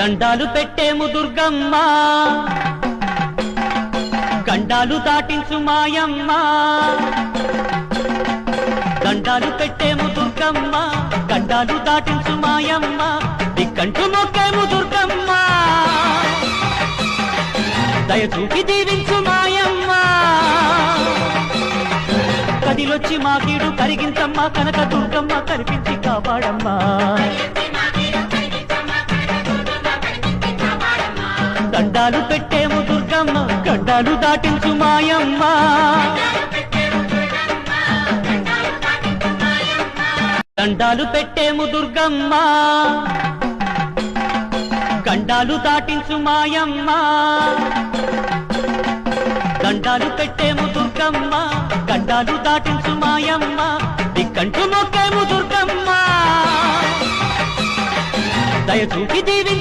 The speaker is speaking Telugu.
దండాలు పెట్టేము దుర్గమ్మ, గండాలు దాటించు మాయమ్మ. దండాలు పెట్టేము దుర్గమ్మ, గండాలు దాటించు మాయమ్మ. దిక్కంటూ మొక్కేము దుర్గమ్మ, దయచూపి దీవించు మాయమ్మ. కదిలొచ్చి మా కీడు కరిగించమ్మ, కనక దుర్గమ్మ కనిపించి కాపాడమ్మా. దండాలు పెట్టేము దుర్గమ్మ, గండాలు దాటించు మాయమ్మ. దండాలు పెట్టేము దుర్గమ్మ, గండాలు దాటించు మాయమ్మ. దండాలు పెట్టేము దుర్గమ్మ, గండాలు దాటించు మాయమ్మ. దిక్కంటూ మొక్కేము దుర్గమ్మ, దయచూపి దీవించు.